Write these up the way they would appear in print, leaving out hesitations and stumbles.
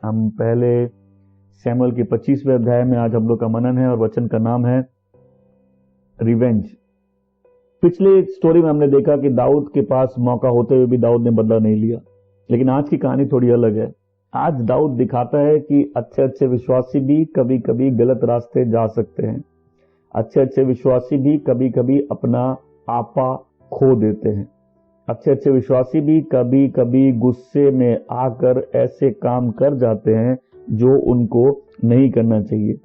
हम पहले सैमुअल के 25वें अध्याय में आज हम लोग का मनन है और वचन का नाम है रिवेंज। पिछले स्टोरी में हमने देखा कि दाऊद के पास मौका होते हुए भी दाऊद ने बदला नहीं लिया, लेकिन आज की कहानी थोड़ी अलग है। आज दाऊद दिखाता है कि अच्छे अच्छे विश्वासी भी कभी कभी गलत रास्ते जा सकते हैं। अच्छे अच्छे विश्वासी भी कभी कभी अपना आपा खो देते हैं। अच्छे अच्छे विश्वासी भी कभी कभी गुस्से में आकर ऐसे काम कर जाते हैं जो उनको नहीं करना चाहिए।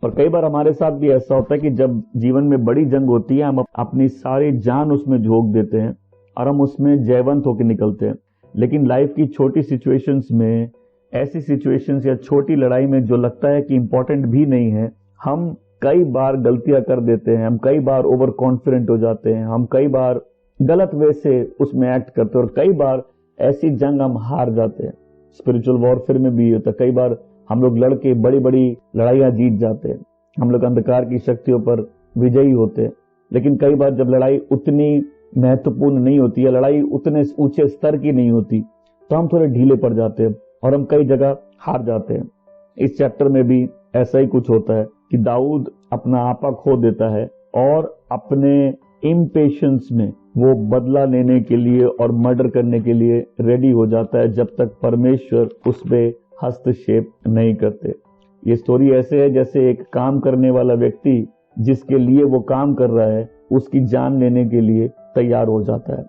और कई बार हमारे साथ भी ऐसा होता है कि जब जीवन में बड़ी जंग होती है, हम अपनी सारी जान उसमें झोंक देते हैं और हम उसमें जयवंत होकर निकलते हैं। लेकिन लाइफ की छोटी सिचुएशंस में, ऐसी सिचुएशंस या छोटी लड़ाई में जो लगता है कि इंपॉर्टेंट भी नहीं है, हम कई बार गलतियां कर देते हैं। हम कई बार ओवर कॉन्फिडेंट हो जाते हैं। हम कई बार गलत वे से उसमें एक्ट करते हैं और कई बार ऐसी जंग हम हार जाते हैं। स्पिरिचुअल वॉरफेयर में भी होता है। कई बार हम लोग लड़के बड़ी बड़ी लड़ाइयां जीत जाते हैं। हम लोग अंधकार की शक्तियों पर विजयी होते हैं। लेकिन कई बार जब लड़ाई उतनी महत्वपूर्ण नहीं होती या लड़ाई उतने ऊंचे स्तर की नहीं होती, तो हम थोड़े ढीले पड़ जाते हैं और हम कई जगह हार जाते हैं। इस चैप्टर में भी ऐसा ही कुछ होता है कि दाऊद अपना आपा खो देता है और अपने इम्पेशंस में वो बदला लेने के लिए और मर्डर करने के लिए रेडी हो जाता है, जब तक परमेश्वर उस पे हस्तक्षेप नहीं करते। ये स्टोरी ऐसे है जैसे एक काम करने वाला व्यक्ति जिसके लिए वो काम कर रहा है, उसकी जान लेने के लिए तैयार हो जाता है।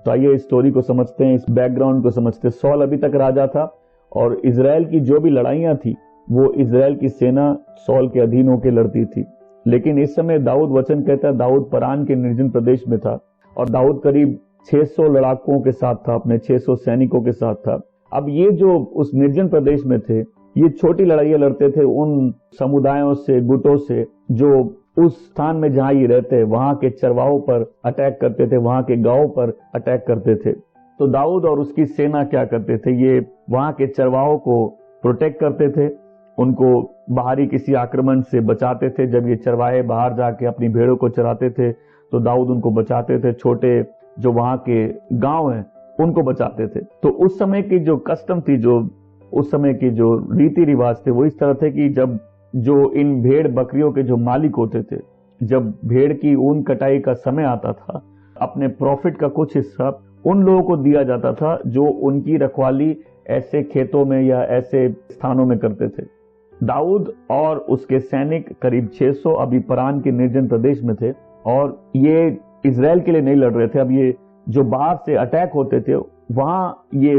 तो आइए इस स्टोरी को समझते हैं, इस बैकग्राउंड को समझते हैं। सॉल अभी तक राजा था और इजराइल की जो भी लड़ाइयां थी वो इजराइल की सेना सॉल के अधीन होकर लड़ती थी। लेकिन इस समय दाऊद, वचन कहता है, दाऊद परान के निर्जन प्रदेश में था और दाऊद करीब 600 लड़ाकों के साथ था, अपने 600 सैनिकों के साथ था। अब ये जो उस निर्जन प्रदेश में थे, ये छोटी लड़ाइयां लड़ते थे उन समुदायों से, गुटों से, जो उस स्थान में जहां ये रहते, वहां के चरवाहों पर अटैक करते थे, वहां के गांवों पर अटैक करते थे। तो दाऊद और उसकी सेना क्या करते थे, ये वहां के चरवाहों को प्रोटेक्ट करते थे, उनको बाहरी किसी आक्रमण से बचाते थे। जब ये चरवाहे बाहर जाके अपनी भेड़ों को चराते थे तो दाऊद उनको बचाते थे। छोटे जो वहां के गांव हैं उनको बचाते थे। तो उस समय की जो कस्टम थी, जो उस समय की जो रीति रिवाज थे, वो इस तरह थे कि जब जो इन भेड़ बकरियों के जो मालिक होते थे, जब भेड़ की ऊन कटाई का समय आता था, अपने प्रॉफिट का कुछ हिस्सा उन लोगों को दिया जाता था जो उनकी रखवाली ऐसे खेतों में या ऐसे स्थानों में करते थे। दाऊद और उसके सैनिक करीब 600 अभी परान के निर्जन प्रदेश में थे और ये इजराइल के लिए नहीं लड़ रहे थे। अब ये जो बाहर से अटैक होते थे, वहां ये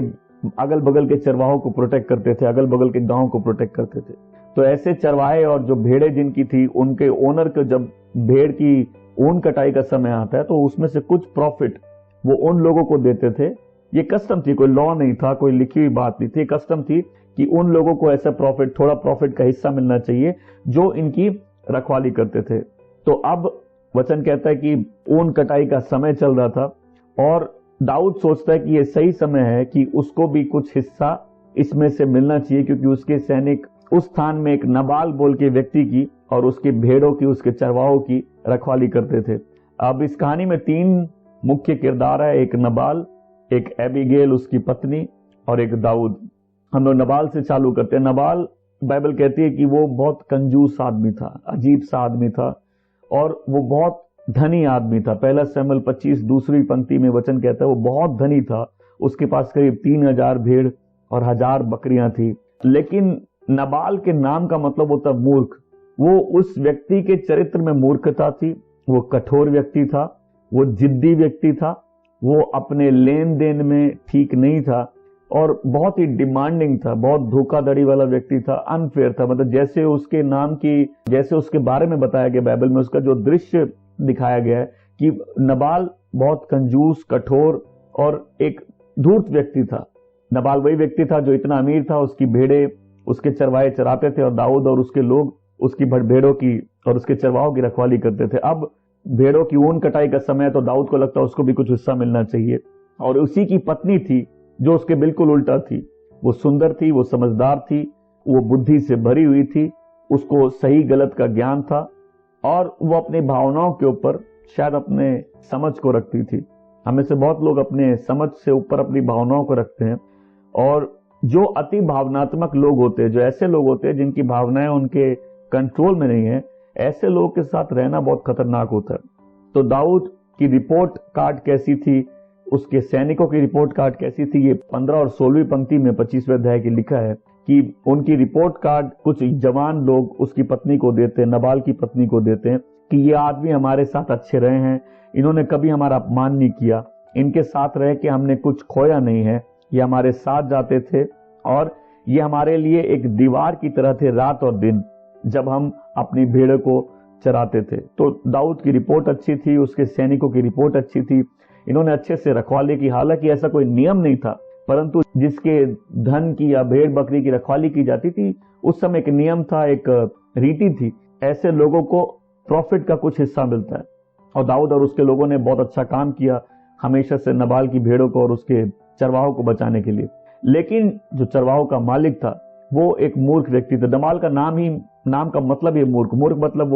अगल बगल के चरवाहों को प्रोटेक्ट करते थे, अगल बगल के गांव को प्रोटेक्ट करते थे। तो ऐसे चरवाहे और जो भेड़े जिनकी थी, उनके ओनर को जब भेड़ की ऊन कटाई का समय आता है तो उसमें से कुछ प्रॉफिट वो उन लोगों को देते थे। ये कस्टम थी, कोई लॉ नहीं था, कोई लिखी हुई बात नहीं थी। कस्टम थी कि उन लोगों को ऐसा प्रॉफिट, थोड़ा प्रॉफिट का हिस्सा मिलना चाहिए जो इनकी रखवाली करते थे। तो अब वचन कहता है कि ऊन कटाई का समय चल रहा था और दाऊद सोचता है कि ये सही समय है कि उसको भी कुछ हिस्सा इसमें से मिलना चाहिए, क्योंकि उसके सैनिक उस स्थान में एक नबाल बोल के व्यक्ति की और उसके भेड़ों की, उसके चरवाहों की रखवाली करते थे। अब इस कहानी में 3 मुख्य किरदार है, एक नबाल, एक एबीगेल उसकी पत्नी और एक दाऊद। हम लोग नबाल से चालू करते हैं। नबाल, बाइबल कहती है कि वो बहुत कंजूस आदमी था, अजीब सा आदमी था और वो बहुत धनी आदमी था। पहला सैमुअल 25 दूसरी पंक्ति में वचन कहता है वो बहुत धनी था। उसके पास करीब 3000 भेड़ और 1000 बकरियां थी। लेकिन नबाल के नाम का मतलब होता मूर्ख। वो उस व्यक्ति के चरित्र में मूर्खता थी। वो कठोर व्यक्ति था, वो जिद्दी व्यक्ति था, वो अपने लेन देन में ठीक नहीं था और बहुत ही डिमांडिंग था, बहुत धोखाधड़ी वाला व्यक्ति था, अनफेयर था। मतलब जैसे उसके नाम की, जैसे उसके बारे में बताया गया बाइबल में, उसका जो दृश्य दिखाया गया है कि नबाल बहुत कंजूस, कठोर और एक धूर्त व्यक्ति था। नबाल वही व्यक्ति था जो इतना अमीर था, उसकी भेड़े उसके चरवाहे चराते थे और दाऊद और उसके लोग उसकी भेड़ों की और उसके चरवाहों की रखवाली करते थे। अब भेड़ों की ऊन कटाई का समय, तो दाऊद को लगता उसको भी कुछ हिस्सा मिलना चाहिए। और उसी की पत्नी थी जो उसके बिल्कुल उल्टा थी। वो सुंदर थी, वो समझदार थी, वो बुद्धि से भरी हुई थी, उसको सही गलत का ज्ञान था और वो अपनी भावनाओं के ऊपर शायद अपने समझ को रखती थी। हमें से बहुत लोग अपने समझ से ऊपर अपनी भावनाओं को रखते हैं और जो अति भावनात्मक लोग होते हैं, जो ऐसे लोग होते हैं जिनकी भावनाएं उनके कंट्रोल में नहीं है, ऐसे लोगों के साथ रहना बहुत खतरनाक होता है। तो दाऊद की रिपोर्ट कार्ड कैसी थी, उसके सैनिकों की रिपोर्ट कार्ड कैसी थी, ये 15 और 16वीं पंक्ति में 25वें अध्याय की लिखा है कि उनकी रिपोर्ट कार्ड कुछ जवान लोग उसकी पत्नी को देते हैं, नबाल की पत्नी को देते हैं कि ये आदमी हमारे साथ अच्छे रहे हैं, इन्होंने कभी हमारा अपमान नहीं किया, इनके साथ रह के हमने कुछ खोया नहीं है, ये हमारे साथ जाते थे और ये हमारे लिए एक दीवार की तरह थे रात और दिन जब हम अपनी भेड़ को चराते थे। तो दाऊद की रिपोर्ट अच्छी थी, उसके सैनिकों की रिपोर्ट अच्छी थी, इन्होंने अच्छे से रखवाली की। हालांकि ऐसा कोई नियम नहीं था, परंतु जिसके धन की या भेड़ बकरी की रखवाली की जाती थी उस समय एक नियम था, एक रीति थी, ऐसे लोगों को प्रॉफिट का कुछ हिस्सा मिलता है। और दाऊद और उसके लोगों ने बहुत अच्छा काम किया हमेशा से नबाल की भेड़ों को और उसके चरवाहों को बचाने के लिए। लेकिन जो चरवाहों का मालिक था वो एक मूर्ख व्यक्ति था। नबाल का नाम का मतलब ही मूर्ख मतलब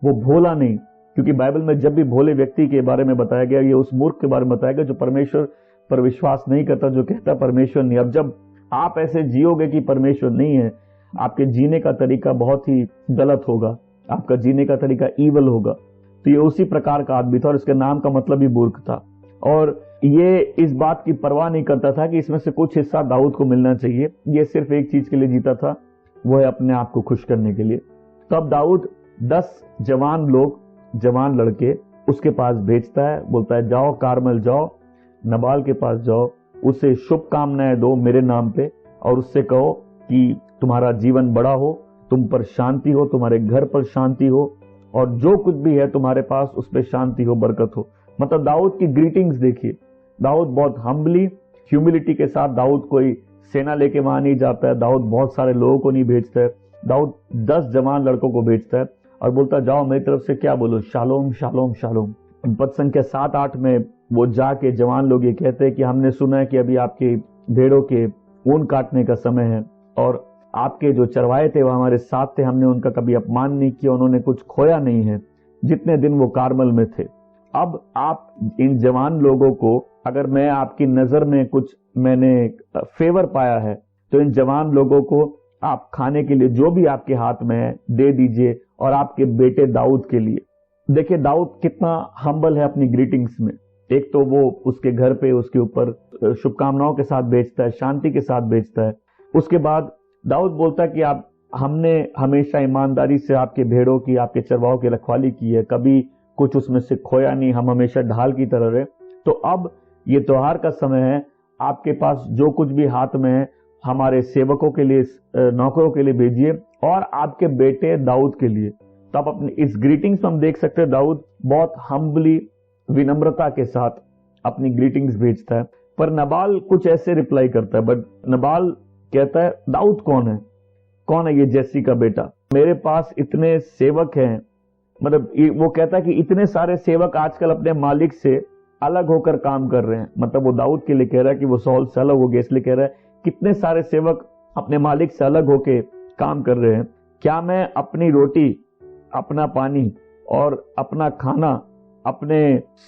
वो भोला नहीं, क्योंकि बाइबल में जब भी भोले व्यक्ति के बारे में बताया गया, ये उस मूर्ख के बारे में बताया गया जो परमेश्वर पर विश्वास नहीं करता, जो कहता परमेश्वर नहीं। अब जब आप ऐसे जियोगे कि परमेश्वर नहीं है, आपके जीने का तरीका बहुत ही गलत होगा, आपका जीने का तरीका ईवल होगा। तो ये उसी प्रकार का आदमी था और इसके नाम का मतलब ही मूर्ख था। और ये इस बात की परवाह नहीं करता था कि इसमें से कुछ हिस्सा दाऊद को मिलना चाहिए। ये सिर्फ एक चीज के लिए जीता था, वो है अपने आप को खुश करने के लिए। तो अब दाऊद 10 जवान लड़के उसके पास भेजता है, बोलता है जाओ कारमल जाओ, नबाल के पास जाओ, उसे शुभकामनाएं दो मेरे नाम पे और उससे कहो कि तुम्हारा जीवन बड़ा हो, तुम पर शांति हो, तुम्हारे घर पर शांति हो और जो कुछ भी है तुम्हारे पास उस पर शांति हो, बरकत हो। मतलब दाऊद की ग्रीटिंग्स देखिए, दाऊद बहुत हम्बली ह्यूमिलिटी के साथ, दाऊद कोई सेना लेके वहां नहीं जाता है, दाऊद बहुत सारे लोगों को नहीं भेजता है, दाऊद 10 जवान लड़कों को भेजता है और बोलता जाओ मेरी तरफ से क्या बोलो, शालोम शालोम शालोम। पद संख्या 7-8 में वो जाके जवान लोग ये कहते हैं कि हमने सुना है कि अभी आपके भेड़ों के ऊन काटने का समय है और आपके जो चरवाए थे वो हमारे साथ थे, हमने उनका कभी अपमान नहीं किया, उन्होंने कुछ खोया नहीं है जितने दिन वो कारमल में थे। अब आप इन जवान लोगों को, अगर मैं आपकी नजर में कुछ मैंने फेवर पाया है तो इन जवान लोगों को आप खाने के लिए जो भी आपके हाथ में है दे दीजिए और आपके बेटे दाऊद के लिए। देखिए दाऊद कितना हम्बल है अपनी ग्रीटिंग्स में। एक तो वो उसके घर पे उसके ऊपर शुभकामनाओं के साथ भेजता है, शांति के साथ भेजता है। उसके बाद दाऊद बोलता है कि हमने हमेशा ईमानदारी से आपके भेड़ों की, आपके चरवाहों की रखवाली की है, कभी कुछ उसमें से खोया नहीं, हम हमेशा ढाल की तरह रहे। तो अब ये त्योहार का समय है, आपके पास जो कुछ भी हाथ में है हमारे सेवकों के लिए, नौकरों के लिए भेजिए और आपके बेटे दाऊद के लिए। तब अपने इस ग्रीटिंग्स में हम देख सकते हैं दाऊद बहुत हम्बली, विनम्रता के साथ अपनी ग्रीटिंग्स भेजता है। पर नबाल कुछ ऐसे रिप्लाई करता है, बट नबाल कहता है दाऊद कौन है ये जैसी का बेटा, मेरे पास इतने सेवक हैं। मतलब वो कहता है कि इतने सारे सेवक आजकल अपने मालिक से अलग होकर काम कर रहे हैं। मतलब वो दाऊद के लिए कह रहा है कि वो सौल से अलग हो गया, इसलिए कह रहा है कितने सारे सेवक अपने मालिक से अलग होके काम कर रहे हैं। क्या मैं अपनी रोटी, अपना पानी और अपना खाना अपने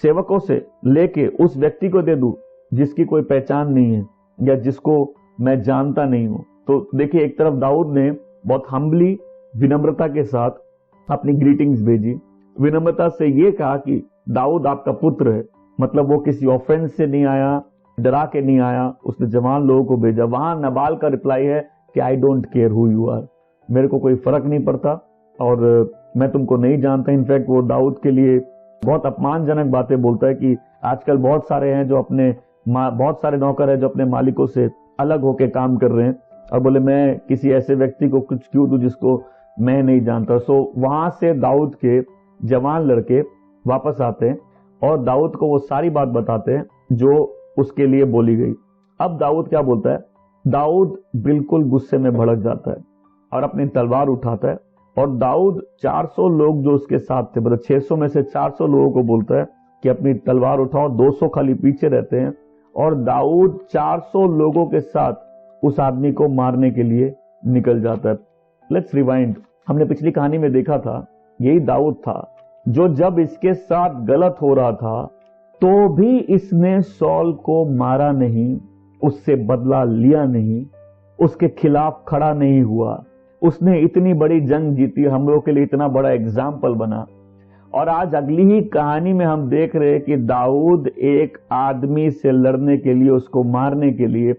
सेवकों से लेके उस व्यक्ति को दे दूं जिसकी कोई पहचान नहीं है या जिसको मैं जानता नहीं हूं? तो देखिए एक तरफ दाऊद ने बहुत हम्बली, विनम्रता के साथ अपनी ग्रीटिंग्स भेजी, विनम्रता से ये कहा कि दाऊद आपका पुत्र है। मतलब वो किसी ऑफेंस से नहीं आया, डरा के नहीं आया, उसने जवान लोगों को भेजा। वहां नबाल का रिप्लाई है कि I don't care who you are, मेरे को कोई फर्क नहीं पड़ता और मैं तुमको नहीं जानता। इनफैक्ट वो दाऊद के लिए बहुत अपमानजनक बातें बोलता है कि आजकल बहुत सारे हैं जो बहुत सारे नौकर हैं जो अपने मालिकों से अलग होकर काम कर रहे हैं और बोले मैं किसी ऐसे व्यक्ति को कुछ क्यों दूं जिसको मैं नहीं जानता। सो वहां से दाऊद के जवान लड़के वापस आते हैं और दाऊद को वो सारी बात बताते हैं जो उसके लिए बोली गई। अब दाऊद क्या बोलता है, दाऊद बिल्कुल गुस्से में भड़क जाता है और अपनी तलवार उठाता है और दाऊद 400 लोग जो उसके साथ थे, मतलब 600 में से 400 लोगों को बोलता है कि अपनी तलवार उठाओ, 200 खाली पीछे रहते हैं और दाऊद 400 लोगों के साथ उस आदमी को मारने के लिए निकल जाता है। लेट्स रिवाइंड, हमने पिछली कहानी में देखा था यही दाऊद था जो जब इसके साथ गलत हो रहा था तो भी इसने सौल को मारा नहीं, उससे बदला लिया नहीं, उसके खिलाफ खड़ा नहीं हुआ, उसने इतनी बड़ी जंग जीती, हम लोग के लिए इतना बड़ा एग्जाम्पल बना। और आज अगली ही कहानी में हम देख रहे हैं कि दाऊद एक आदमी से लड़ने के लिए, उसको मारने के लिए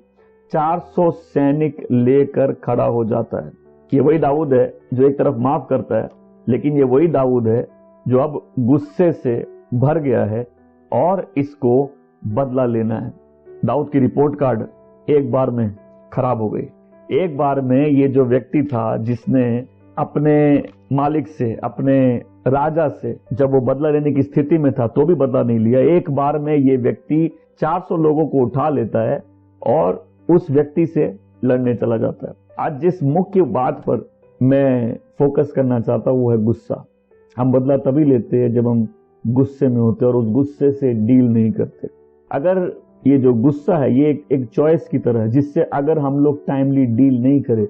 400 सैनिक लेकर खड़ा हो जाता है। ये वही दाऊद है जो एक तरफ माफ करता है, लेकिन ये वही दाऊद है जो अब गुस्से से भर गया है और इसको बदला लेना है। दाऊद की रिपोर्ट कार्ड एक बार में खराब हो गई। एक बार में ये जो व्यक्ति था जिसने अपने मालिक से, अपने राजा से, जब वो बदला लेने की स्थिति में था तो भी बदला नहीं लिया, एक बार में ये व्यक्ति 400 लोगों को उठा लेता है और उस व्यक्ति से लड़ने चला जाता है। आज जिस मुख्य बात पर मैं फोकस करना चाहता हूं वो है गुस्सा। हम बदला तभी लेते हैं जब हम गुस्से में होते हैं और उस गुस्से से डील नहीं करते। अगर ये जो गुस्सा है ये एक चॉइस की तरह है, जिससे अगर हम लोग टाइमली डील नहीं करें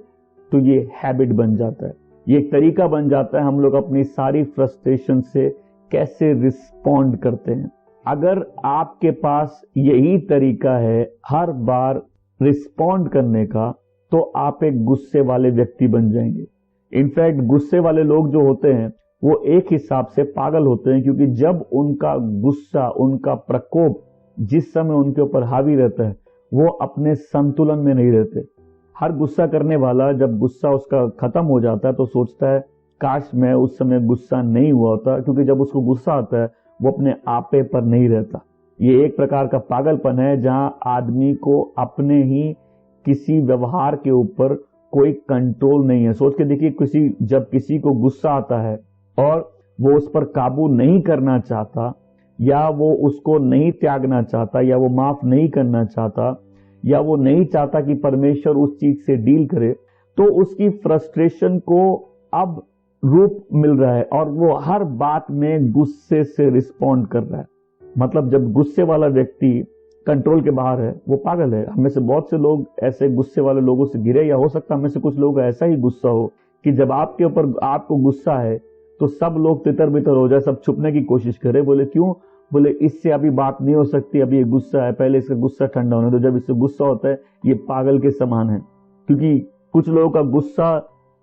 तो ये हैबिट बन जाता है, ये एक तरीका बन जाता है हम लोग अपनी सारी फ्रस्ट्रेशन से कैसे रिस्पॉन्ड करते हैं। अगर आपके पास यही तरीका है हर बार रिस्पॉन्ड करने का, तो आप एक गुस्से वाले व्यक्ति बन जाएंगे। इनफैक्ट गुस्से वाले लोग जो होते हैं वो एक हिसाब से पागल होते हैं, क्योंकि जब उनका गुस्सा, उनका प्रकोप जिस समय उनके ऊपर हावी रहता है वो अपने संतुलन में नहीं रहते। हर गुस्सा करने वाला जब गुस्सा उसका खत्म हो जाता है तो सोचता है काश मैं उस समय गुस्सा नहीं हुआ होता, क्योंकि जब उसको गुस्सा आता है वो अपने आपे पर नहीं रहता। ये एक प्रकार का पागलपन है जहां आदमी को अपने ही किसी व्यवहार के ऊपर कोई कंट्रोल नहीं है। सोच के देखिए, जब किसी को गुस्सा आता है और वो उस पर काबू नहीं करना चाहता, या वो उसको नहीं त्यागना चाहता, या वो माफ नहीं करना चाहता, या वो नहीं चाहता कि परमेश्वर उस चीज से डील करे, तो उसकी फ्रस्ट्रेशन को अब रूप मिल रहा है और वो हर बात में गुस्से से रिस्पॉन्ड कर रहा है। मतलब जब गुस्से वाला व्यक्ति कंट्रोल के बाहर है वो पागल है। हमें से बहुत से लोग ऐसे गुस्से वाले लोगों से गिरे, या हो सकता है हमें से कुछ लोग ऐसा ही गुस्सा हो कि जब आपके ऊपर आपको गुस्सा है तो सब लोग तितर बितर हो जाए, सब छुपने की कोशिश करे। बोले क्यों? बोले इससे अभी बात नहीं हो सकती, अभी ये गुस्सा है, पहले इसका गुस्सा ठंडा होने दो। जब इससे गुस्सा होता है ये पागल के समान है, क्योंकि कुछ लोगों का गुस्सा,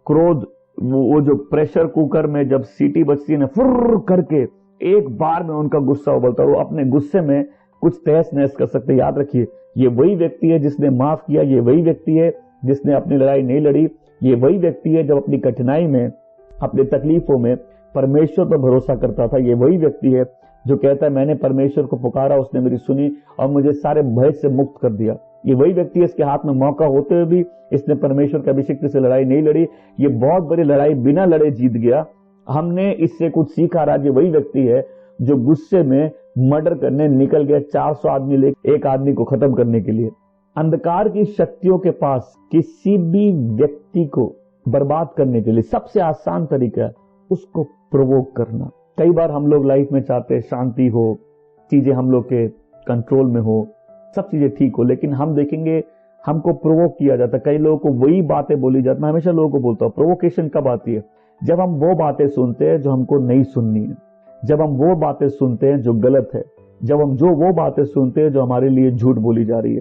क्रोध, वो जो प्रेशर कुकर में जब सीटी बजती है ना, फुर्र करके एक बार में उनका गुस्सा उबलता है, वो अपने गुस्से में कुछ तहस नहस कर सकते। याद रखिए, ये वही व्यक्ति है जिसने माफ किया, ये वही व्यक्ति है जिसने अपनी लड़ाई नहीं लड़ी, ये वही व्यक्ति है जब अपनी कठिनाई में, अपनी तकलीफों में परमेश्वर पर भरोसा करता था। ये वही व्यक्ति है जो कहता है मैंने परमेश्वर को पुकारा, उसने मेरी सुनी और मुझे सारे भय से मुक्त कर दिया। ये वही व्यक्ति है, इसके हाथ में मौका होते हुए भी इसने परमेश्वर के अभिषिक्त से लड़ाई नहीं लड़ी, ये बहुत बड़ी लड़ाई बिना लड़े जीत गया। हमने इससे कुछ सीखा। आज ये वही व्यक्ति है जो गुस्से में मर्डर करने निकल गया, 400 आदमी लेकर एक आदमी को खत्म करने के लिए। अंधकार की शक्तियों के पास किसी भी व्यक्ति को बर्बाद करने के लिए सबसे आसान तरीका है उसको प्रोवोक करना। कई बार हम लोग लाइफ में चाहते हैं शांति हो, चीजें हम लोग के कंट्रोल में हो, सब चीजें ठीक हो, लेकिन हम देखेंगे हमको प्रोवोक किया जाता है। कई लोगों को वही बातें बोली जाती है। मैं हमेशा लोगों को बोलता हूँ प्रोवोकेशन कब आती है? जब हम वो बातें सुनते हैं जो हमको नहीं सुननी है, जब हम वो बातें सुनते हैं जो गलत है, जब हम वो बातें सुनते हैं जो हमारे लिए झूठ बोली जा रही है।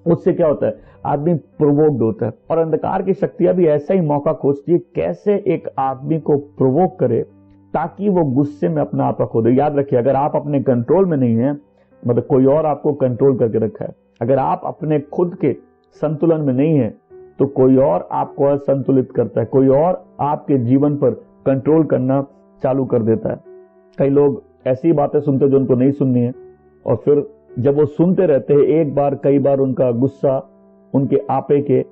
उससे क्या होता है? आदमी प्रोवोक्ड होता है। और अंधकार की शक्तियां भी ऐसा ही मौका खोजती है कैसे एक आदमी को प्रोवोक करे ताकि वो गुस्से में अपना आप खो दे। याद रखिए, अगर आप अपने कंट्रोल में नहीं है, मतलब कोई और आपको कंट्रोल करके रखा है। अगर आप अपने खुद के संतुलन में नहीं है तो कोई और आपको असंतुलित करता है, कोई और आपके जीवन पर कंट्रोल करना चालू कर देता है। कई लोग ऐसी बातें सुनते हैं जो उनको नहीं सुननी है, और फिर जब वो सुनते रहते हैं एक बार कई बार उनका गुस्सा उनके आपे के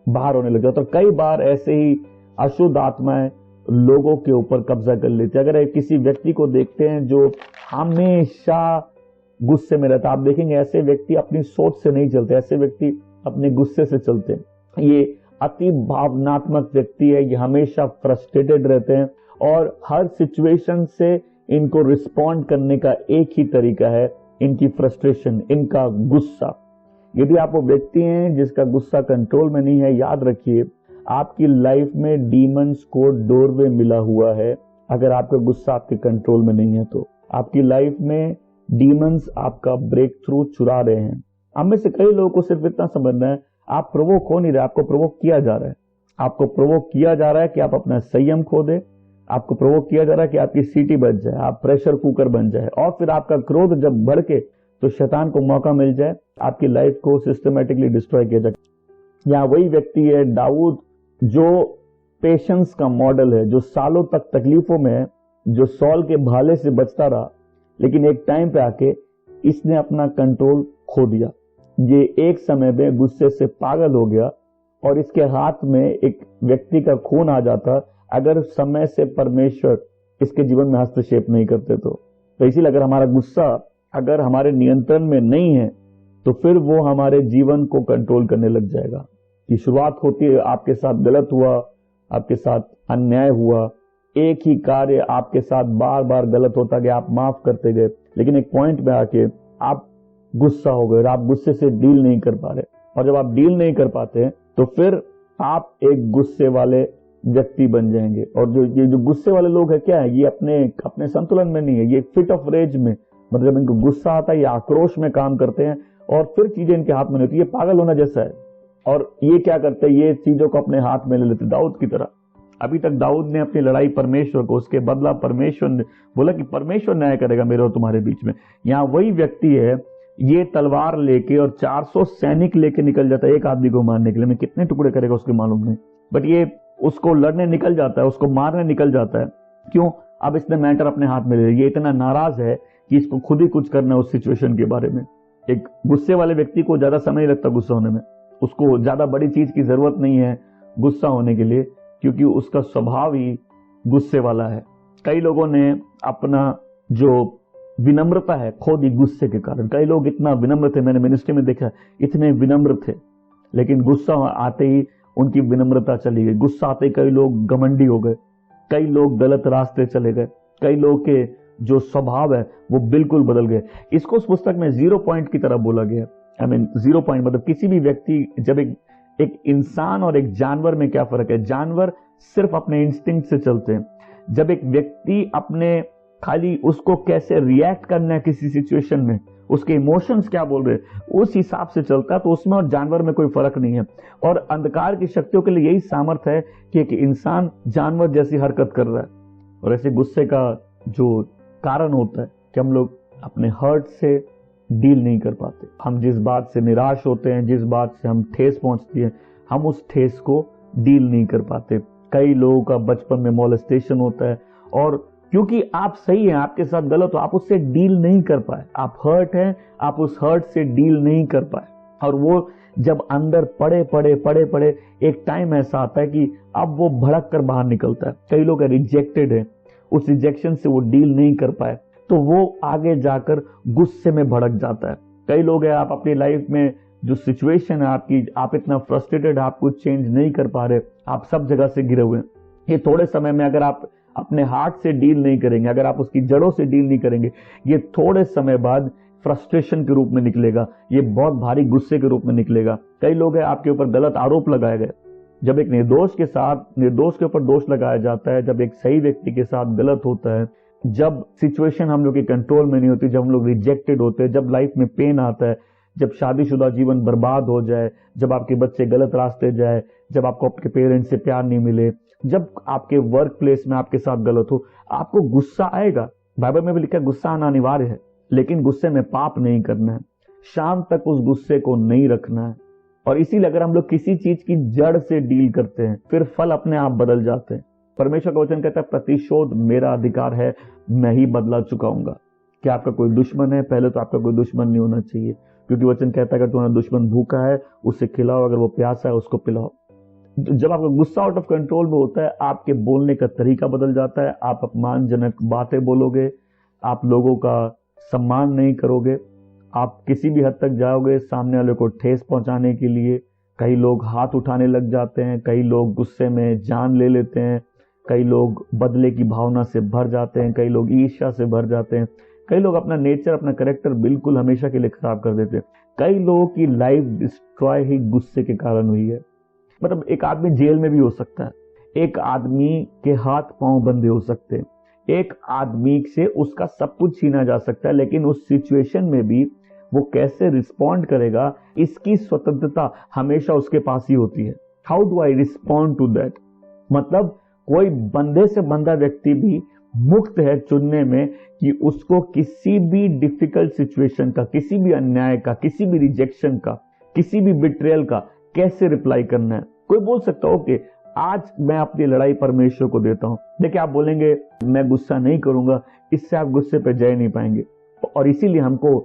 बाहर होने लग जाता है। कई बार ऐसे ही अशुद्ध आत्माएं लोगों के ऊपर कब्जा कर लेती है। अगर किसी व्यक्ति को देखते हैं जो हमेशा गुस्से में रहता है, आप देखेंगे ऐसे व्यक्ति अपनी सोच से नहीं चलते, ऐसे व्यक्ति अपने गुस्से से चलते हैं। ये अति भावनात्मक व्यक्ति है, ये हमेशा फ्रस्ट्रेटेड रहते हैं और हर सिचुएशन से इनको रिस्पॉन्ड करने का एक ही तरीका है, इनकी फ्रस्ट्रेशन, इनका गुस्सा। यदि आप वो व्यक्ति हैं जिसका गुस्सा कंट्रोल में नहीं है, याद रखिए आपकी लाइफ में डीमंस को डोरवे मिला हुआ है। अगर आपका गुस्सा आपके कंट्रोल में नहीं है तो आपकी लाइफ में डीमंस आपका ब्रेक थ्रू चुरा रहे हैं। हम में से कई लोगों को सिर्फ इतना समझना है, आप प्रोवोक हो नहीं रहे, आपको प्रोवोक किया जा रहा है। आपको प्रोवोक किया जा रहा है कि आप अपना संयम खो दे, आपको प्रोवोक किया जा रहा है कि आपकी सीटी बच जाए, आप प्रेशर कुकर बन जाए, और फिर आपका क्रोध जब भड़के तो शैतान को मौका मिल जाए आपकी लाइफ को सिस्टमेटिकली डिस्ट्रॉय किया जाए। यहाँ वही व्यक्ति है दाऊद जो पेशेंस का मॉडल है, जो सालों तक तकलीफों में है, जो सॉल के भाले से बचता रहा, लेकिन एक टाइम पे आके इसने अपना कंट्रोल खो दिया। ये एक समय में गुस्से से पागल हो गया और इसके हाथ में एक व्यक्ति का खून आ जाता अगर समय से परमेश्वर इसके जीवन में हस्तक्षेप नहीं करते। तो इसीलिए अगर हमारा गुस्सा अगर हमारे नियंत्रण में नहीं है तो फिर वो हमारे जीवन को कंट्रोल करने लग जाएगा। कि शुरुआत होती है, आपके साथ गलत हुआ, आपके साथ अन्याय हुआ, एक ही कार्य आपके साथ बार बार गलत होता गया, आप माफ करते गए, लेकिन एक पॉइंट में आके आप गुस्सा हो गए, आप गुस्से से डील नहीं कर पा रहे, और जब आप डील नहीं कर पाते तो फिर आप एक गुस्से वाले व्यक्ति बन जाएंगे। और ये जो गुस्से वाले लोग है क्या है, ये अपने संतुलन में नहीं है, ये फिट ऑफ रेज में, मतलब इनको गुस्सा आता है, ये आक्रोश में काम करते हैं और फिर चीजें इनके हाथ में नहीं होती। ये पागल होना जैसा है। और ये क्या करते हैं, ये चीजों को अपने हाथ में ले लेते, दाऊद की तरह। अभी तक दाऊद ने अपनी लड़ाई परमेश्वर को, उसके बदला परमेश्वर ने बोला कि परमेश्वर न्याय करेगा मेरे और तुम्हारे बीच में। यहाँ वही व्यक्ति है, ये तलवार लेके और 400 सैनिक लेके निकल जाता है एक आदमी को मारने के लिए। मैं कितने टुकड़े करेगा उसके मालूम नहीं, बट ये उसको लड़ने निकल जाता है, उसको मारने निकल जाता है। क्यों? अब इसने मैटर अपने हाथ में ले लिया। ये इतना नाराज है कि इसको खुद ही कुछ करना है उस सिचुएशन के बारे में। एक गुस्से वाले व्यक्ति को ज्यादा समय नहीं लगता गुस्सा होने में, उसको ज्यादा बड़ी चीज की जरूरत नहीं है गुस्सा होने के लिए, क्योंकि उसका स्वभाव ही गुस्से वाला है। कई लोगों ने अपना जो विनम्रता है खो दी गुस्से के कारण। कई लोग इतना विनम्र थे, मैंने मिनिस्ट्री में देखा, इतने विनम्र थे, लेकिन गुस्सा आते ही उनकी विनम्रता चली गई। गुस्सा आते ही कई लोग घमंडी हो गए, कई लोग गलत रास्ते चले गए, कई लोग के जो स्वभाव है वो बिल्कुल बदल गए। इसको उस पुस्तक में 0 पॉइंट की तरह बोला गया। 0 पॉइंट मतलब किसी भी व्यक्ति, जब एक इंसान और एक जानवर में क्या फर्क है? जानवर सिर्फ अपने इंस्टिंक्ट से चलते हैं। जब एक व्यक्ति अपने खाली उसको कैसे रिएक्ट करना है किसी सिचुएशन में, उसके इमोशंस क्या बोल रहे हैं, उस हिसाब से चलता है, तो उसमें और जानवर में कोई फर्क नहीं है। और अंधकार की शक्तियों के लिए यही सामर्थ्य है कि एक इंसान जानवर जैसी हरकत कर रहा है। और ऐसे गुस्से का जो कारण होता है कि हम लोग अपने हर्ट से डील नहीं कर पाते। हम जिस बात से निराश होते हैं, जिस बात से हम ठेस पहुंचती है, हम उस ठेस को डील नहीं कर पाते। कई लोगों का बचपन में मोलेस्टेशन होता है, और क्योंकि आप सही हैं, आपके साथ गलत हो, आप उससे डील नहीं कर पाए, आप हर्ट हैं, आप उस हर्ट से डील नहीं कर पाए। और वो जब अंदर पड़े एक टाइम ऐसा आता है कि अब वो भड़क कर बाहर निकलता है। कई लोग रिजेक्टेड है, उस रिजेक्शन से वो डील नहीं कर पाए, तो वो आगे जाकर गुस्से में भड़क जाता है। कई लोग हैं, आप अपनी लाइफ में जो सिचुएशन है आपकी, आप इतना फ्रस्ट्रेटेड, आप कुछ चेंज नहीं कर पा रहे, आप सब जगह से गिरे हुए हैं। ये थोड़े समय में अगर आप अपने हार्ट से डील नहीं करेंगे, अगर आप उसकी जड़ों से डील नहीं करेंगे, ये थोड़े समय बाद फ्रस्ट्रेशन के रूप में निकलेगा, ये बहुत भारी गुस्से के रूप में निकलेगा। कई लोग हैं, आपके ऊपर गलत आरोप लगाए गए। जब एक निर्दोष के ऊपर दोष लगाया जाता है, जब एक सही व्यक्ति के साथ गलत होता है, जब सिचुएशन हम लोग के कंट्रोल में नहीं होती, जब हम लोग रिजेक्टेड होते हैं, जब लाइफ में पेन आता है, जब शादीशुदा जीवन बर्बाद हो जाए, जब आपके बच्चे गलत रास्ते जाए, जब आपको आपके पेरेंट्स से प्यार नहीं मिले, जब आपके वर्क प्लेस में आपके साथ गलत हो, आपको गुस्सा आएगा। बाइबल में भी लिखा है गुस्सा आना अनिवार्य है, लेकिन गुस्से में पाप नहीं करना है, शाम तक उस गुस्से को नहीं रखना है। और इसीलिए अगर हम लोग किसी चीज की जड़ से डील करते हैं, फिर फल अपने आप बदल जाते हैं। परमेश्वर का वचन कहता है प्रतिशोध मेरा अधिकार है, मैं ही बदला चुकाऊंगा। क्या आपका कोई दुश्मन है? पहले तो आपका कोई दुश्मन नहीं होना चाहिए, क्योंकि वचन कहता है अगर तुम्हारा दुश्मन भूखा है उसे खिलाओ, अगर वो प्यासा है उसको पिलाओ। जब आपका गुस्सा आउट ऑफ कंट्रोल में होता है, आपके बोलने का तरीका बदल जाता है, आप अपमानजनक बातें बोलोगे, आप लोगों का सम्मान नहीं करोगे, आप किसी भी हद तक जाओगे सामने वाले को ठेस पहुंचाने के लिए। कई लोग हाथ उठाने लग जाते हैं, कई लोग गुस्से में जान ले लेते हैं, कई लोग बदले की भावना से भर जाते हैं, कई लोग ईर्ष्या से भर जाते हैं, कई लोग अपना नेचर, अपना कैरेक्टर बिल्कुल हमेशा के लिए खराब कर देते हैं। कई लोगों की लाइफ डिस्ट्रॉय ही गुस्से के कारण हुई है। मतलब एक आदमी जेल में भी हो सकता है, एक आदमी के हाथ पांव बंधे हो सकते हैं, एक आदमी से उसका सब कुछ छीना जा सकता है, लेकिन उस सिचुएशन में भी वो कैसे रिस्पॉन्ड करेगा, इसकी स्वतंत्रता हमेशा उसके पास ही होती है। How do I respond to that, मतलब कोई बंधे से बंधा व्यक्ति भी मुक्त है चुनने में कि उसको किसी भी डिफिकल्ट सिचुएशन का, किसी भी अन्याय का, किसी भी रिजेक्शन का, किसी भी बिट्रेयल का कैसे रिप्लाई करना है। कोई बोल सकता हो कि आज मैं अपनी लड़ाई परमेश्वर को देता हूं। देखिए, आप बोलेंगे मैं गुस्सा नहीं करूंगा, इससे आप गुस्से पे जय नहीं पाएंगे। और इसीलिए हमको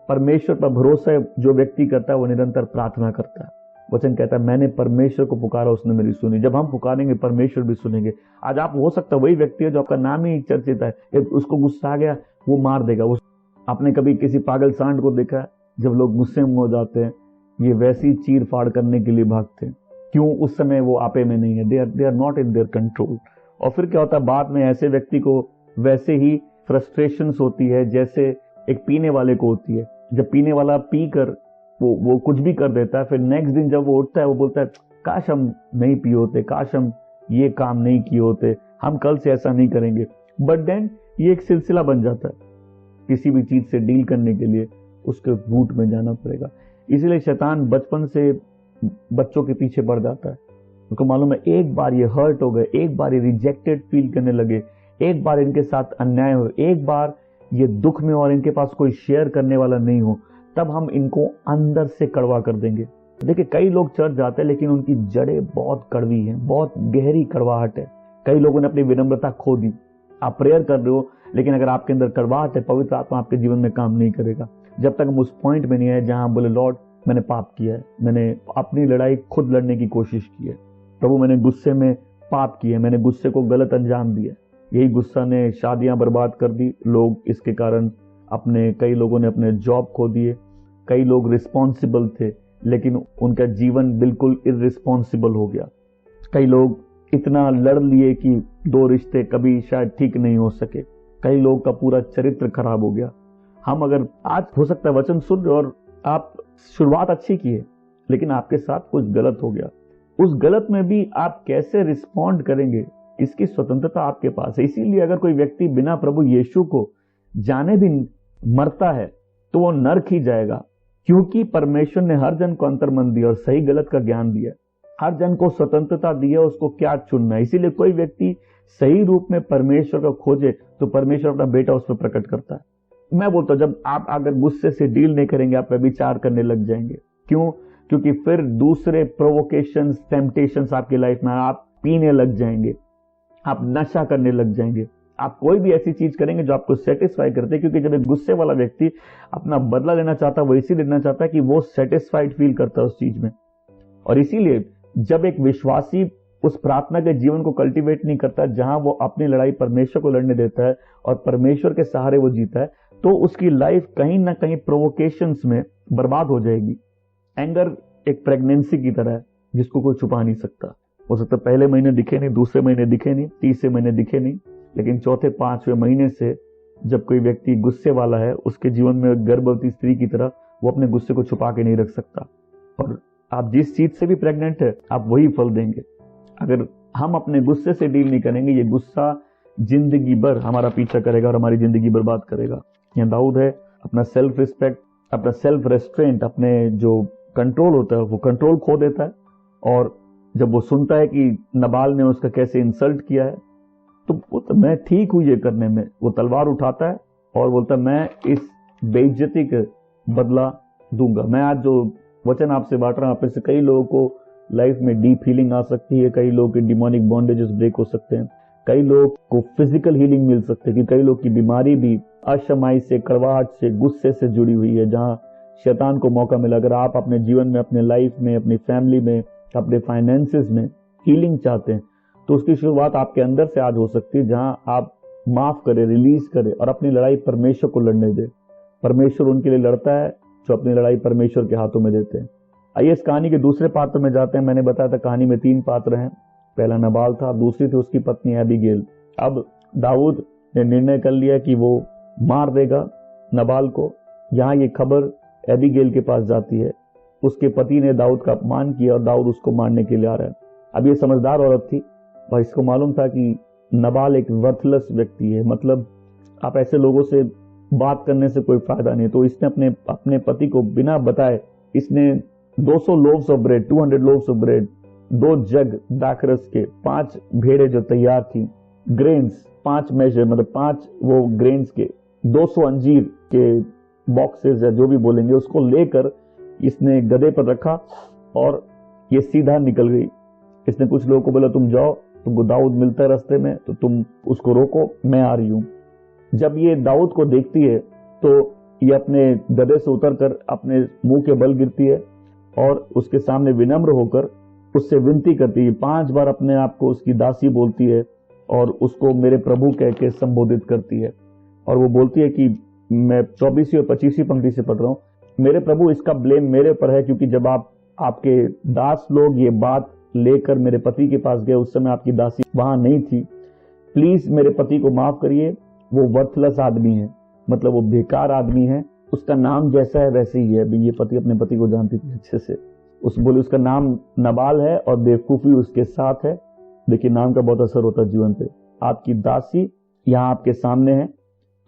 परमेश्वर पर भरोसा जो व्यक्ति करता है वो निरंतर प्रार्थना करता है। वचन कहता है मैंने परमेश्वर को पुकारा, उसने मेरी सुनी। जब हम पुकारेंगे परमेश्वर भी सुनेंगे। आज आप हो सकता है वही व्यक्ति है जो आपका नाम ही चर्चित है, उसको गुस्सा आ गया वो मार देगा। आपने कभी किसी पागल सांड को देखा है? जब लोग गुस्से में हो जाते हैं ये वैसी चीर फाड़ करने के लिए भागते हैं। क्यों? उस समय वो आपे में नहीं है, they are not in their control. और फिर क्या होता है, बाद में ऐसे व्यक्ति को वैसे ही फ्रस्ट्रेशंस होती है जैसे एक पीने वाले को होती है। जब पीने वाला पी कर वो कुछ भी कर देता है, फिर नेक्स्ट दिन जब वो उठता है वो बोलता है काश हम नहीं पिए होते, काश हम ये काम नहीं किए होते, हम कल से ऐसा नहीं करेंगे। बट देन ये एक सिलसिला बन जाता है। किसी भी चीज से डील करने के लिए उसके रूट में जाना पड़ेगा। इसीलिए शैतान बचपन से बच्चों के पीछे बढ़ जाता है। उनको मालूम है एक बार ये हर्ट हो गए, एक बार ये रिजेक्टेड फील करने लगे, एक बार इनके साथ अन्याय हो, एक बार ये दुख में और इनके पास कोई शेयर करने वाला नहीं हो, तब हम इनको अंदर से कड़वा कर देंगे। देखिए, कई लोग चर्च जाते हैं लेकिन उनकी जड़ें बहुत कड़वी हैं, बहुत गहरी कड़वाहट है। कई लोगों ने अपनी विनम्रता खो दी। आप प्रेयर कर रहे हो लेकिन अगर आपके अंदर कड़वाहट है, पवित्र आत्मा आपके जीवन में काम नहीं करेगा। जब तक हम उस पॉइंट में नहीं आए जहां बोले लॉर्ड मैंने पाप किया है, मैंने अपनी लड़ाई खुद लड़ने की कोशिश की है, प्रभु मैंने गुस्से में पाप किया, मैंने गुस्से को गलत अंजाम दिया, यही गुस्सा ने शादियां बर्बाद कर दी। लोग इसके कारण कई लोगों ने अपने जॉब खो दिए। कई लोग रिस्पॉन्सिबल थे लेकिन उनका जीवन बिल्कुल इररिस्पॉन्सिबल हो गया। कई लोग इतना लड़ लिए कि 2 रिश्ते कभी शायद ठीक नहीं हो सके। कई लोग का पूरा चरित्र खराब हो गया। हम अगर आज हो सकता है वचन सुन रहे और आप शुरुआत अच्छी की है लेकिन आपके साथ कुछ गलत हो गया, उस गलत में भी आप कैसे रिस्पॉन्ड करेंगे इसकी स्वतंत्रता आपके पास है। इसीलिए अगर कोई व्यक्ति बिना प्रभु यीशु को जाने भी मरता है तो वो नरक ही जाएगा, क्योंकि परमेश्वर ने हर जन को अंतर्मन दिया और सही गलत का ज्ञान दिया, हर जन को स्वतंत्रता दी है उसको क्या चुनना है। इसीलिए कोई व्यक्ति सही रूप में परमेश्वर को खोजे तो परमेश्वर अपना बेटा उस पर प्रकट करता है। मैं बोलता हूं जब आप अगर गुस्से से डील नहीं करेंगे आप व्यभिचार करने लग जाएंगे। क्यों? क्योंकि फिर दूसरे प्रोवोकेशंस, टेम्पटेशंस आपकी लाइफ में, आप पीने लग जाएंगे, आप नशा करने लग जाएंगे, आप कोई भी ऐसी चीज करेंगे जो आपको सेटिस्फाई करते हैं। क्योंकि जब एक गुस्से वाला व्यक्ति अपना बदला लेना चाहता है वो इसीलिए लेना चाहता है कि वो सेटिस्फाइड फील करता है उस चीज में। और इसीलिए जब एक विश्वासी उस प्रार्थना के जीवन को कल्टीवेट नहीं करता जहां वो अपनी लड़ाई परमेश्वर को लड़ने देता है और परमेश्वर के सहारे वो जीता है, तो उसकी लाइफ कहीं ना कहीं प्रोवोकेशंस में बर्बाद हो जाएगी। एंगर एक प्रेगनेंसी की तरह है जिसको कोई छुपा नहीं सकता। हो सकता है पहले महीने दिखे नहीं, दूसरे महीने दिखे नहीं, तीसरे महीने दिखे नहीं, लेकिन चौथे 5वें महीने से जब कोई व्यक्ति गुस्से वाला है उसके जीवन में गर्भवती स्त्री की तरह वो अपने गुस्से को छुपा के नहीं रख सकता। और आप जिस चीज से भी प्रेग्नेंट है आप वही फल देंगे। अगर हम अपने गुस्से से डील नहीं करेंगे ये गुस्सा जिंदगी भर हमारा पीछा करेगा और हमारी जिंदगी बर्बाद करेगा। यहाँ दाऊद है अपना सेल्फ रिस्पेक्ट, अपना सेल्फ रेस्ट्रेंट, अपने जो कंट्रोल होता है वो कंट्रोल खो देता है। और जब वो सुनता है कि नबाल ने उसका कैसे इंसल्ट किया है तो मैं ठीक हूं ये करने में, वो तलवार उठाता है और बोलता है मैं इस बेइज्जती का बदला दूंगा। मैं आज जो वचन आपसे बांट रहा हूं, आप में से कई लोगों को लाइफ में डीप हीलिंग आ सकती है, कई लोगों के डिमोनिक बॉन्डेजेस ब्रेक हो सकते हैं, कई लोगों को फिजिकल हीलिंग मिल सकती है कि कई लोग की बीमारी भी अशमाई से, कड़वाहट से, गुस्से से जुड़ी हुई है जहां शैतान को मौका मिला। अगर आप अपने जीवन में, अपने लाइफ में, अपनी फैमिली में, अपने फाइनेंसेस में हीलिंग चाहते हैं तो उसकी शुरुआत आपके अंदर से आज हो सकती है, जहां आप माफ करें, रिलीज करें और अपनी लड़ाई परमेश्वर को लड़ने दें। परमेश्वर उनके लिए लड़ता है जो अपनी लड़ाई परमेश्वर के हाथों में देते हैं। आइए इस कहानी के दूसरे पात्र में जाते हैं। मैंने बताया था कहानी में 3 पात्र हैं। पहला नबाल था, दूसरी थी उसकी पत्नी एबीगेल। अब दाऊद ने निर्णय कर लिया कि वो मार देगा नबाल को। यहाँ ये खबर एबीगेल के पास जाती है, उसके पति ने दाऊद का अपमान किया और दाऊद उसको मारने के लिए आ रहा है। अब ये समझदार औरत थी और इसको मालूम था कि नबाल एक वर्थलेस व्यक्ति है। मतलब आप ऐसे लोगों से बात करने से कोई फायदा नहीं। तो इसने अपने पति को बिना बताए इसने 200 loaves of bread, 200 loaves of bread, 2 जग दाखरस के, 5 भेड़े जो तैयार थी, ग्रेन्स 5 मेजर मतलब 5 वो ग्रेन्स के, 200 अंजीर के बॉक्सेस या जो भी बोलेंगे, उसको लेकर इसने गधे पर रखा और ये सीधा निकल गई। इसने कुछ लोगों को बोला तुम जाओ, तुमको दाऊद मिलता है रास्ते में, तो तुम उसको रोको, मैं आ रही हूं। जब ये दाऊद को देखती है तो ये अपने गधे से उतरकर अपने मुंह के बल गिरती है और उसके सामने विनम्र होकर उससे विनती करती है। 5 बार अपने आप को उसकी दासी बोलती है और उसको मेरे प्रभु कह के संबोधित करती है। और वो बोलती है कि मैं 24वीं और 25वीं पंक्ति से पढ़ रहा हूं, मेरे प्रभु इसका ब्लेम मेरे पर है, क्योंकि जब आपके दास लोग ये बात लेकर मेरे पति के पास गए, उस समय आपकी दासी वहां नहीं थी। प्लीज मेरे पति को माफ करिए, वो वर्थलेस आदमी है, मतलब वो बेकार आदमी है, उसका नाम जैसा है वैसे ही है। अभी ये पति अपने पति को जानती थी अच्छे से। उस बोले उसका नाम नबाल है और बेवकूफी उसके साथ है। देखिए नाम का बहुत असर होता है जीवन पे। आपकी दासी यहाँ आपके सामने है,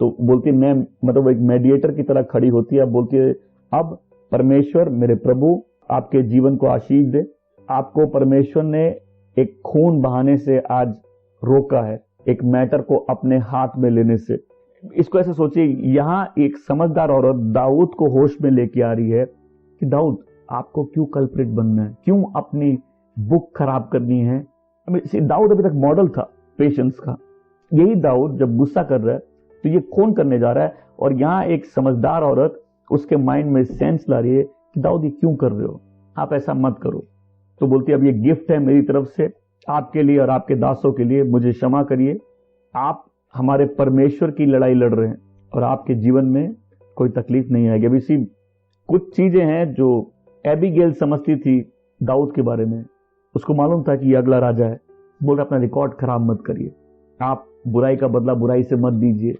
तो बोलती मैं, मतलब एक मेडिएटर की तरह खड़ी होती है। अब बोलती है अब परमेश्वर मेरे प्रभु आपके जीवन को आशीष दे। आपको परमेश्वर ने एक खून बहाने से आज रोका है, एक मैटर को अपने हाथ में लेने से। इसको ऐसे सोचिए, यहां एक समझदार औरत दाऊद को होश में लेके आ रही है कि दाऊद आपको क्यों कल्प्रिट बनना है, क्यों अपनी बुक खराब करनी है। दाऊद अभी तक मॉडल था पेशेंस का। यही दाऊद जब गुस्सा कर रहा है तो ये खून करने जा रहा है, और यहां एक समझदार औरत उसके माइंड में सेंस ला रही है कि दाऊद ये क्यों कर रहे हो, आप ऐसा मत करो। तो बोलती है अब ये गिफ्ट है मेरी तरफ से आपके लिए और आपके दासों के लिए, मुझे क्षमा करिए। आप हमारे परमेश्वर की लड़ाई लड़ रहे हैं और आपके जीवन में कोई तकलीफ नहीं आएगी। अब इसी कुछ चीजें हैं जो एबिगेल समझती थी दाऊद के बारे में। उसको मालूम था कि ये अगला राजा है। बोल रहा अपना रिकॉर्ड खराब मत करिए, आप बुराई का बदला बुराई से मत दीजिए।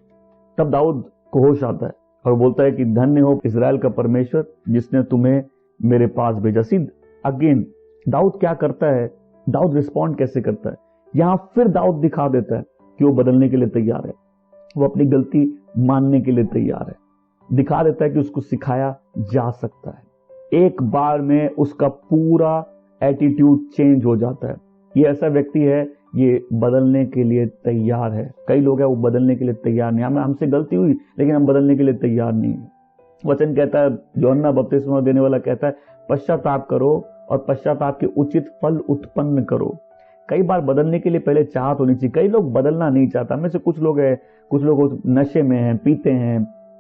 तब दाऊद को होश आता है और बोलता है कि धन्य हो इजराइल का परमेश्वर जिसने तुम्हें मेरे पास भेजा। सीध अगेन दाऊद क्या करता है, दाऊद रिस्पॉन्ड कैसे करता है। यहां फिर दाऊद दिखा देता है कि वो बदलने के लिए तैयार है, वो अपनी गलती मानने के लिए तैयार है। दिखा देता है कि उसको सिखाया जा सकता है। एक बार में उसका पूरा एटीट्यूड चेंज हो जाता है। ये ऐसा व्यक्ति है, ये बदलने के लिए तैयार है। कई लोग हैं वो बदलने के लिए तैयार नहीं। हमसे गलती हुई लेकिन हम बदलने के लिए तैयार नहीं है। वचन कहता है, यूहन्ना बपतिस्मा देने वाला कहता है पश्चाताप करो और पश्चाताप के उचित फल उत्पन्न करो। कई बार बदलने के लिए पहले चाहत होनी चाहिए। कई लोग बदलना नहीं चाहता। में से कुछ लोग हैं, कुछ लोग नशे में हैं, पीते हैं,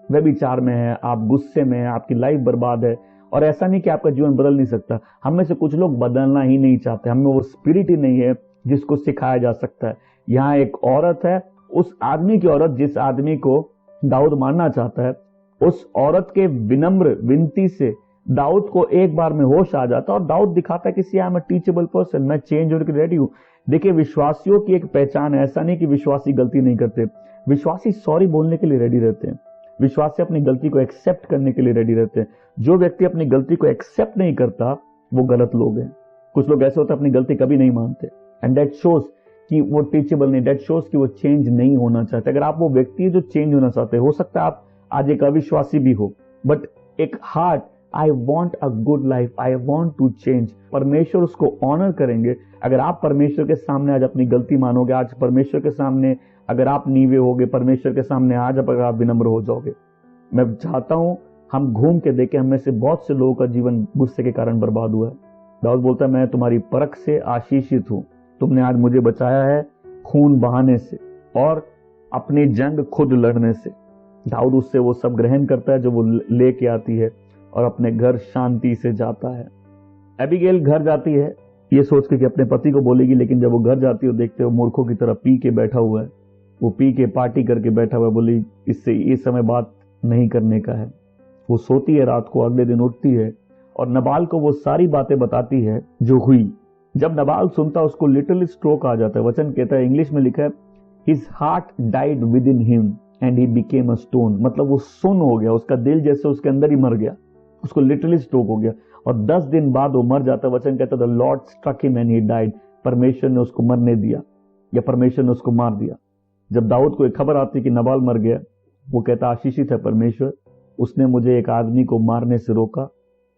व्यभिचार में हैं, आप गुस्से में हैं, आपकी लाइफ बर्बाद है। और ऐसा नहीं कि आपका जीवन बदल नहीं सकता। हम में से कुछ लोग बदलना ही नहीं चाहते। हमें वो स्पिरिट ही नहीं है जिसको सिखाया जा सकता है। यहाँ एक औरत है, उस आदमी की औरत जिस आदमी को दाऊद मारना चाहता है, उस औरत के विनम्र विनती से दाऊद को एक बार में होश आ जाता है और दाऊद दिखाता है कि see I am a teachable person, मैं चेंज होने के लिए रेडी हूं। देखिए विश्वासियों की एक पहचान है, ऐसा नहीं कि विश्वासी गलती नहीं करते। विश्वासी सॉरी बोलने के लिए रेडी रहते हैं। विश्वासी अपनी गलती को एक्सेप्ट करने के लिए रेडी रहते हैं। जो व्यक्ति अपनी गलती को एक्सेप्ट नहीं करता वो गलत लोग हैं। कुछ लोग ऐसे होते हैं अपनी गलती कभी नहीं मानते, एंड दैट शोज कि वो टीचेबल नहीं, दैट शोज कि वो चेंज नहीं होना चाहते। अगर आप वो व्यक्ति है जो चेंज होना चाहते, हो सकता है आप आज एक अविश्वासी भी हो, बट एक heart I want a good life, I want to change, परमेश्वर उसको ऑनर करेंगे। अगर आप परमेश्वर के सामने आज अपनी गलती मानोगे, आज परमेश्वर के सामने अगर आप नीवे होगे, परमेश्वर के सामने आज अगर आप विनम्र हो जाओगे। मैं चाहता हूं हम घूम के देखें, हमें से बहुत से लोगों का जीवन गुस्से के कारण बर्बाद हुआ है। दाऊद बोलता है मैं तुम्हारी परख से आशीषित हूं, तुमने आज मुझे बचाया है खून बहाने से और अपनी जंग खुद लड़ने से। दाऊद उससे वो सब ग्रहण करता है जो वो लेके आती है और अपने घर शांति से जाता है। एबिगेल घर जाती है ये सोच के कि अपने पति को बोलेगी, लेकिन जब वो घर जाती है देखते हो मूर्खों की तरह पी के बैठा हुआ है। वो पी के पार्टी करके बैठा हुआ है। बोली इससे इस समय बात नहीं करने का है। वो सोती है रात को, अगले दिन उठती है और नबाल को वो सारी बातें बताती है जो हुई। जब नबाल सुनता उसको लिटरली स्ट्रोक आ जाता है। वचन कहता है, इंग्लिश में लिखा है his heart died with in him and he became a stone. मतलब वो सुन्न हो गया, उसका दिल जैसे उसके अंदर ही मर गया, उसको लिटरली स्ट्रोक हो गया और 10 दिन बाद वो मर जाता है। वचन कहता है the lord struck him and he died. परमेश्वर ने उसको मरने दिया या परमेश्वर ने उसको मार दिया। जब दाऊद को एक खबर आती कि नबाल मर गया, वो कहता आशीषित है परमेश्वर, उसने मुझे एक आदमी को मारने से रोका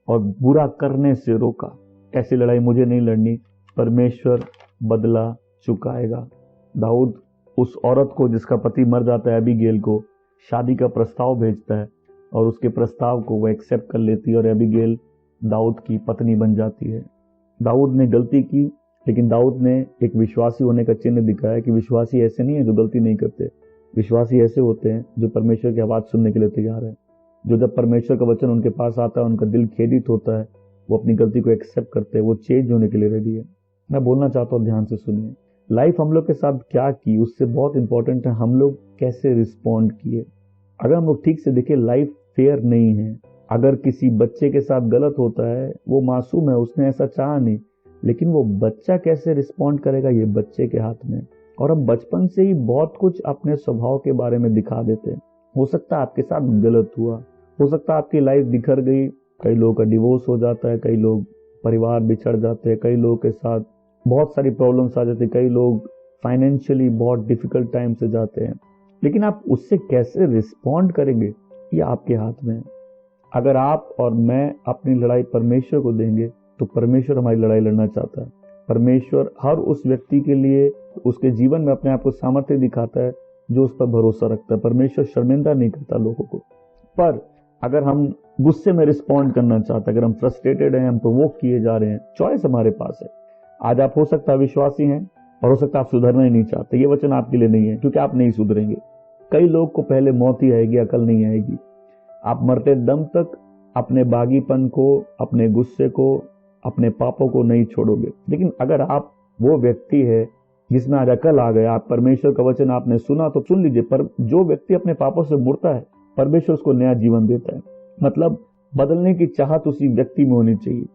और बुरा करने से रोका। ऐसी लड़ाई मुझे नहीं लड़नी, परमेश्वर बदला चुकाएगा। दाऊद उस औरत को जिसका पति मर जाता है, एबीगेल को शादी का प्रस्ताव भेजता है और उसके प्रस्ताव को वो एक्सेप्ट कर लेती है और एबीगेल दाऊद की पत्नी बन जाती है। दाऊद ने गलती की, लेकिन दाऊद ने एक विश्वासी होने का चिन्ह दिखाया कि विश्वासी ऐसे नहीं है जो गलती नहीं करते। विश्वासी ऐसे होते हैं जो परमेश्वर की आवाज़ सुनने के लिए तैयार है, जो जब परमेश्वर का वचन उनके पास आता है, उनका दिल खेदित होता है, वो अपनी गलती को एक्सेप्ट करते हैं, वो चेंज होने के लिए रेडी है। मैं बोलना चाहता हूँ, ध्यान से सुनिए। लाइफ हम लोग के साथ क्या की उससे बहुत इंपॉर्टेंट है हम लोग कैसे रिस्पॉन्ड किए। अगर हम लोग ठीक से देखें, लाइफ फेयर नहीं है। अगर किसी बच्चे के साथ गलत होता है, वो मासूम है, उसने ऐसा चाहा नहीं, लेकिन वो बच्चा कैसे रिस्पॉन्ड करेगा ये बच्चे के हाथ में। और हम बचपन से ही बहुत कुछ अपने स्वभाव के बारे में दिखा देते हैं। हो सकता है आपके साथ गलत हुआ, हो सकता है आपकी लाइफ बिखर गई, कई लोगों का डिवोर्स हो जाता है, कई लोग परिवार बिछड़ जाते हैं, कई लोगों के साथ बहुत सारी प्रॉब्लम्स आ जाती है, कई लोग फाइनेंशियली बहुत डिफिकल्ट टाइम से जाते हैं। लेकिन आप उससे कैसे रिस्पॉन्ड करेंगे ये आपके हाथ में है। अगर आप और मैं अपनी लड़ाई परमेश्वर को देंगे तो परमेश्वर हमारी लड़ाई लड़ना चाहता है। परमेश्वर हर उस व्यक्ति के लिए उसके जीवन में अपने आप को सामर्थ्य दिखाता है जो उस पर भरोसा रखता है। परमेश्वर शर्मिंदा नहीं करता लोगों को। पर अगर हम गुस्से में रिस्पॉन्ड करना चाहते हैं, अगर हम फ्रस्ट्रेटेड हैं, हम प्रोवोक किए जा रहे हैं, चॉइस हमारे पास है। आज आप हो सकता है विश्वासी हैं और हो सकता है आप सुधरना ही नहीं चाहते। ये वचन आपके लिए नहीं है क्योंकि आप नहीं सुधरेंगे। कई लोग को पहले मौत ही आएगी, अकल नहीं आएगी। आप मरते दम तक अपने बागीपन को, अपने गुस्से को, अपने पापों को नहीं छोड़ोगे। लेकिन अगर आप वो व्यक्ति है जिसमें आज अकल आ गया, आप परमेश्वर का वचन आपने सुना तो सुन लीजिए। पर जो व्यक्ति अपने पापों से मुड़ता है, परमेश्वर उसको नया जीवन देता है। मतलब बदलने की चाहत उसी व्यक्ति में होनी चाहिए।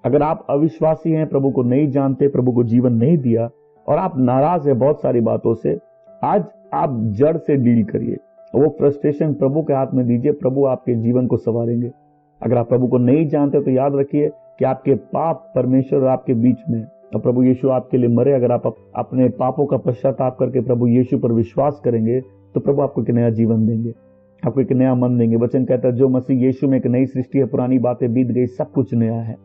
अगर आप अविश्वासी हैं, प्रभु को नहीं जानते, प्रभु को जीवन नहीं दिया और आप नाराज है बहुत सारी बातों से, आज आप जड़ से डील करिए। वो फ्रस्ट्रेशन प्रभु के हाथ में दीजिए, प्रभु आपके जीवन को संवारेंगे। अगर आप प्रभु को नहीं जानते तो याद रखिए कि आपके पाप परमेश्वर और आपके बीच में, और प्रभु यीशु आपके लिए मरे। अगर आप अपने पापों का पश्चाताप करके प्रभु यीशु पर विश्वास करेंगे तो प्रभु आपको एक नया जीवन देंगे, आपको एक नया मन देंगे। वचन कहता है जो मसीह यीशु में एक नई सृष्टि है, पुरानी बातें बीत गई, सब कुछ नया है।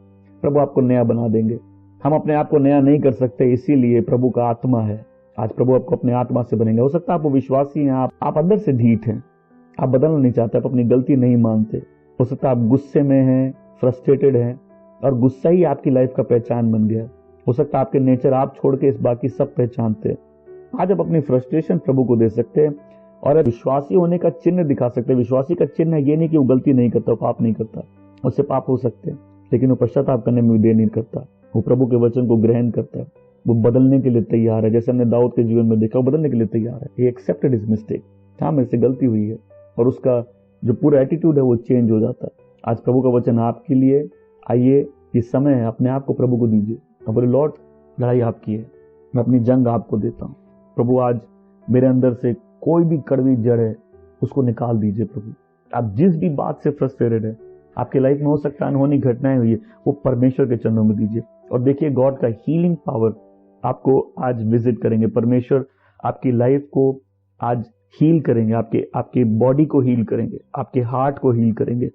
प्रभु आपको नया बना देंगे। हम अपने आप को नया नहीं कर सकते, इसीलिए प्रभु का आत्मा है। आज प्रभु आपको अपने आत्मा से बनेंगे। हो सकता है आप विश्वासी हैं, आप अंदर से ढीठ हैं, आप बदलना नहीं चाहते, आप अपनी गलती नहीं मानते। हो सकता है आप गुस्से में हैं, फ्रस्ट्रेटेड हैं और गुस्सा ही आपकी लाइफ का पहचान बन गया। हो सकता है आपके नेचर आप छोड़ के इस बाकी सब पहचानते हैं। आज आप अपनी फ्रस्ट्रेशन प्रभु को दे सकते हैं और विश्वासी होने का चिन्ह दिखा सकते हैं। विश्वासी का चिन्ह ये नहीं कि वो गलती नहीं करता, पाप नहीं करता, उससे पाप हो सकते हैं, लेकिन वो पश्चाताप करने में भी देर नहीं करता। वो प्रभु के वचन को ग्रहण करता है, वो बदलने के लिए तैयार है। जैसे हमने दाऊद के जीवन में देखा, वो बदलने के लिए तैयार है। ही एक्सेप्टेड हिज मिस्टेक, हाँ मेरे से गलती हुई है, और उसका जो पूरा एटीट्यूड है वो चेंज हो जाता है। आज प्रभु का वचन आपके लिए। आइए, ये समय है, अपने आप को प्रभु को दीजिए। अब बोले लॉर्ड, लड़ाई आपकी है, मैं अपनी जंग आपको देता हूँ। प्रभु आज मेरे अंदर से कोई भी कड़वी जड़ है उसको निकाल दीजिए। प्रभु आप जिस भी बात से फ्रस्ट्रेटेड है, आपकी लाइफ में हो सकता है अनहोनी घटनाएं हुई है, वो परमेश्वर के चरणों में दीजिए और देखिए गॉड का हीलिंग पावर आपको आज विजिट करेंगे। परमेश्वर आपकी लाइफ को आज हील करेंगे, आपके बॉडी को हील करेंगे, आपके हार्ट को हील करेंगे,